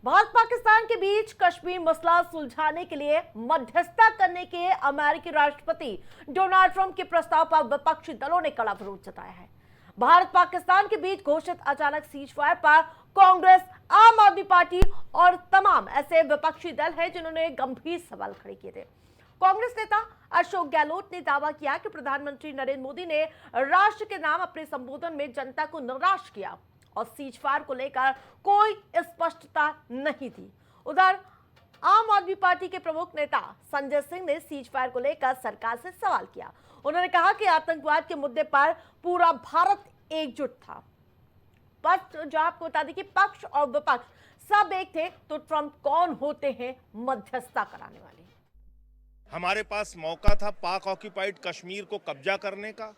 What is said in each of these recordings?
भारत पाकिस्तान के बीच कश्मीर मसला सुलझाने के लिए मध्यस्थता करने के अमेरिकी राष्ट्रपति डोनाल्ड ट्रंप के प्रस्ताव पर विपक्षी दलों ने कड़ा विरोध जताया है। भारत पाकिस्तान के बीच घोषित अचानक सीज फायर पर कांग्रेस, आम आदमी पार्टी और तमाम ऐसे विपक्षी दल हैं जिन्होंने गंभीर सवाल खड़े किए थे। कांग्रेस नेता अशोक गहलोत ने दावा किया कि प्रधानमंत्री नरेंद्र मोदी ने राष्ट्र के नाम अपने संबोधन में जनता को निराश किया और सीज फायर को लेकर कोई स्पष्टता नहीं थी। उधर आम आदमी पार्टी के प्रमुख नेता संजय सिंह ने सीज फायर को लेकर सरकार से सवाल किया। उन्होंने कहा कि आतंकवाद के मुद्दे पर पूरा भारत एकजुट था। पर जो आपको बता दें कि पक्ष और विपक्ष सब एक थे, तो ट्रंप कौन होते हैं मध्यस्थता कराने वाले? हमारे पास मौका था पाक ऑक्यूपाइड कश्मीर को कब्जा करने का,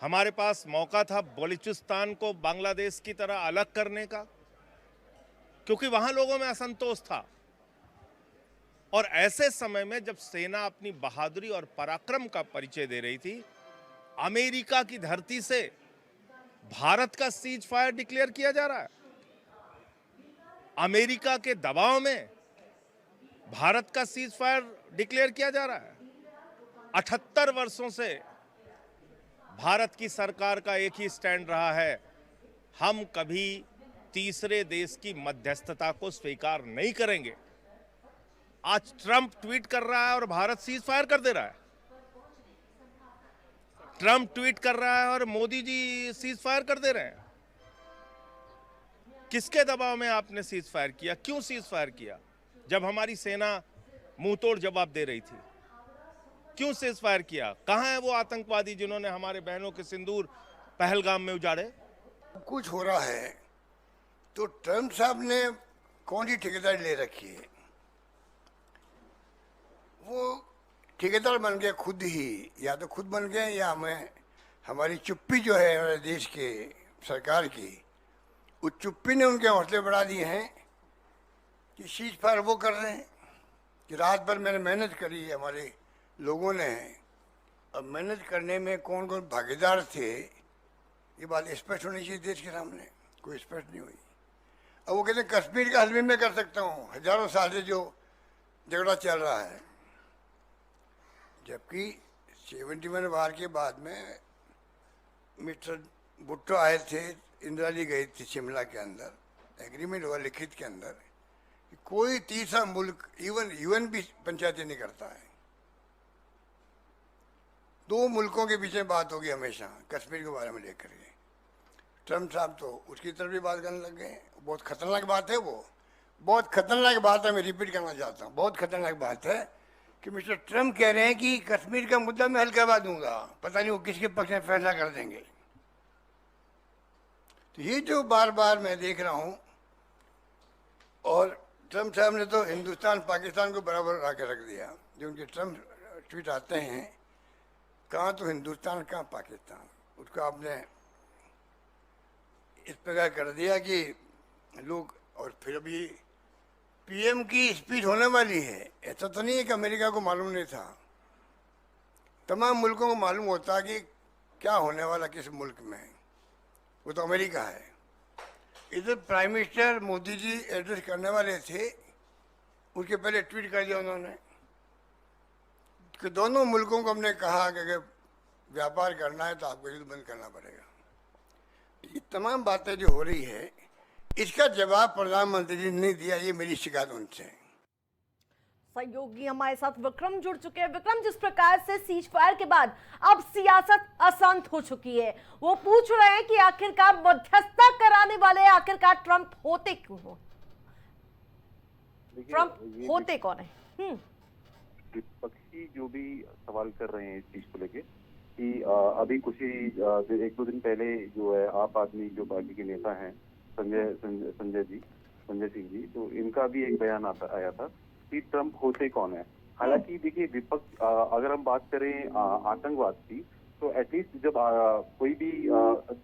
हमारे पास मौका था बलूचिस्तान को बांग्लादेश की तरह अलग करने का, क्योंकि वहां लोगों में असंतोष था। और ऐसे समय में जब सेना अपनी बहादुरी और पराक्रम का परिचय दे रही थी, अमेरिका की धरती से भारत का सीज फायर डिक्लेयर किया जा रहा है। अमेरिका के दबाव में भारत का सीज फायर डिक्लेयर किया जा रहा है। 78 वर्षों से भारत की सरकार का एक ही स्टैंड रहा है, हम कभी तीसरे देश की मध्यस्थता को स्वीकार नहीं करेंगे। आज ट्रंप ट्वीट कर रहा है और भारत सीज फायर कर दे रहा है। ट्रंप ट्वीट कर रहा है और मोदी जी सीज फायर कर दे रहे हैं। किसके दबाव में आपने सीज फायर किया? क्यों सीज फायर किया जब हमारी सेना मुंहतोड़ जवाब दे रही थी? क्यों सीज फायर किया? कहां है वो आतंकवादी जिन्होंने हमारे बहनों के सिंदूर पहलगाम में उजाड़े? कुछ हो रहा है तो ट्रंप साहब ने कौन सी ठेकेदारी ले रखी है? वो ठेकेदार बन गए खुद ही, या तो खुद बन गए या हमें हमारी चुप्पी जो है हमारे देश के सरकार की, उस चुप्पी ने उनके हौसले बढ़ा दिए हैं कि सीज फायर वो कर रहे हैं कि रात भर मैंने मेहनत करी है हमारे लोगों ने। अब मेहनत करने में कौन कौन भागीदार थे ये बात स्पष्ट होनी चाहिए देश के सामने, कोई स्पष्ट नहीं हुई। अब वो कहते हैं कश्मीर का हल भी मैं कर सकता हूँ, हजारों साल से जो झगड़ा चल रहा है। जबकि 71 वार के बाद में मिस्टर भुट्टो आए थे, इंदिरा जी गई थी शिमला के अंदर, एग्रीमेंट हुआ लिखित के अंदर कि कोई तीसरा मुल्क, इवन यूएन भी पंचायती नहीं करता है। दो मुल्कों के बीच में बात होगी हमेशा कश्मीर के बारे में लेकर के। ट्रंप साहब तो उसकी तरफ भी बात करने लग गए। बहुत खतरनाक बात है, वो बहुत खतरनाक बात है। मैं रिपीट करना चाहता हूँ, बहुत खतरनाक बात है कि मिस्टर ट्रंप कह रहे हैं कि कश्मीर का मुद्दा मैं हल करवा दूंगा, पता नहीं वो किसके पक्ष में फैसला कर देंगे। तो ये जो बार बार मैं देख रहा हूँ, और ट्रंप साहब ने तो हिंदुस्तान पाकिस्तान को बराबर ला के रख दिया। जो उनके ट्रंप ट्वीट आते हैं, कहाँ तो हिंदुस्तान कहाँ पाकिस्तान, उसको आपने इस प्रकार कर दिया कि लोग। और फिर अभी पीएम की स्पीच होने वाली है, ऐसा तो नहीं है कि अमेरिका को मालूम नहीं था। तमाम मुल्कों को मालूम होता कि क्या होने वाला किस मुल्क में, वो तो अमेरिका है। इधर prime minister Modi ji address करने वाले थे, उसके पहले ट्वीट कर दिया उन्होंने कि दोनों मुल्कों को हमने कहा कि अगर व्यापार करना है तो आपको युद्ध बंद करना पड़ेगा। ये तमाम बातें जो हो रही है, इसका जवाब प्रधानमंत्री जी ने नहीं दिया। ये मेरी शिकायत उनसे है। सहयोगी हमारे साथ विक्रम जुड़ चुके हैं। विक्रम, जिस प्रकार से सीज फायर के बाद अब सियासत अशांत हो चुकी है, वो पूछ रहे हैं कि आखिरकार मध्यस्थता कराने वाले आखिरकार ट्रंप होते क्यों हो? ट्रंप होते कौन है? विपक्षी जो भी सवाल कर रहे हैं इस चीज को लेके कि अभी कुछ ही एक दो दिन पहले जो है आप आदमी जो पार्टी के नेता हैं संजय सिंह जी, तो इनका भी एक बयान आया था कि ट्रंप होते कौन है। हालांकि देखिए, विपक्ष अगर हम बात करें आतंकवाद की, तो एटलीस्ट जब कोई भी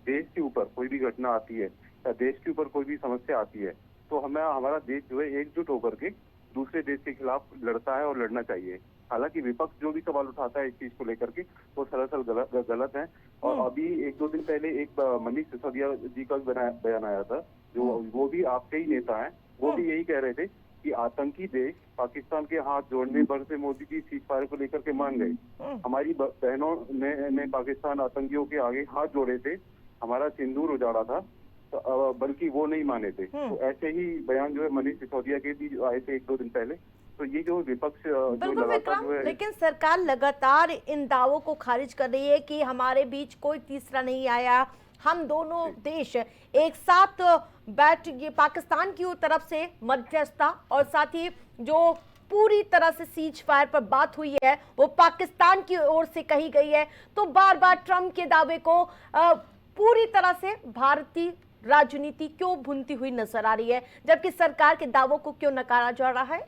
देश के ऊपर कोई भी घटना आती है या देश के ऊपर कोई भी समस्या आती है, तो हमें हमारा देश जो है एकजुट होकर के दूसरे देश के खिलाफ लड़ता है और लड़ना चाहिए। हालांकि विपक्ष जो भी सवाल उठाता है इस चीज को लेकर के, वो सरासर गलत है। और अभी एक दो दिन पहले एक मनीष सिसोदिया जी का बयान आया था, जो वो भी आपके ही नेता हैं, वो भी यही कह रहे थे कि आतंकी देश पाकिस्तान के हाथ जोड़ने पर से मोदी जी सीज फायर को लेकर के मान गए। हमारी बहनों ने पाकिस्तान आतंकियों के आगे हाथ जोड़े थे, हमारा सिंदूर उजाड़ा था, तो, बल्कि वो नहीं माने थे। तो ऐसे ही बयान जो है मनीष सिसोदिया के भी आए थे 1-2 दिन पहले। तो ये जो विपक्ष जो बिल्कुल लगातार विक्रम, जो है, लेकिन सरकार लगातार इन दावों को खारिज कर रही है कि हमारे बीच कोई तीसरा नहीं आया, हम दोनों देश एक साथ बैठ ये पाकिस्तान की तरफ से मध्यस्थता और साथ ही जो पूरी तरह से सीज फायर पर बात हुई है वो पाकिस्तान की ओर से कही गई है। तो बार बार ट्रंप के दावे को पूरी तरह से भारतीय राजनीति क्यों भुनती हुई नजर आ रही है, जबकि सरकार के दावों को क्यों नकारा जा रहा है?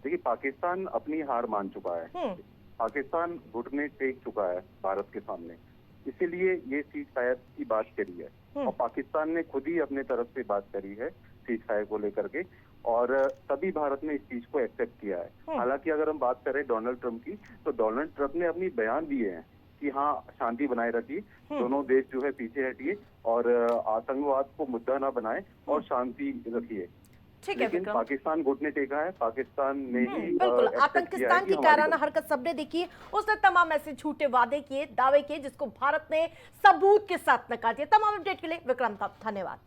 देखिए पाकिस्तान अपनी हार मान चुका है, पाकिस्तान घुटने टेक चुका है भारत के सामने, इसीलिए ये सीज फायर की बात करी है। और पाकिस्तान ने खुद ही अपने तरफ से बात करी है सीज फायर को लेकर के, और तभी भारत ने इस चीज को एक्सेप्ट किया है। हालांकि अगर हम बात करें डोनाल्ड ट्रंप की, तो डोनाल्ड ट्रंप ने अपनी बयान दिए हैं कि हाँ शांति बनाए रखिए, दोनों देश जो है पीछे हटिए और आतंकवाद को मुद्दा ना बनाए और शांति रखिए। ठीक है लेकिन विक्रम, पाकिस्तान घुटने टेका है, पाकिस्तान ने ही बिल्कुल accept किया है आतंकिस्तान कि की हमारी कायराना हरकत सबने देखी, उसने तमाम ऐसे झूठे वादे किए, दावे किए जिसको भारत ने सबूत के साथ नकार दिया। तमाम अपडेट के लिए विक्रम धन्यवाद।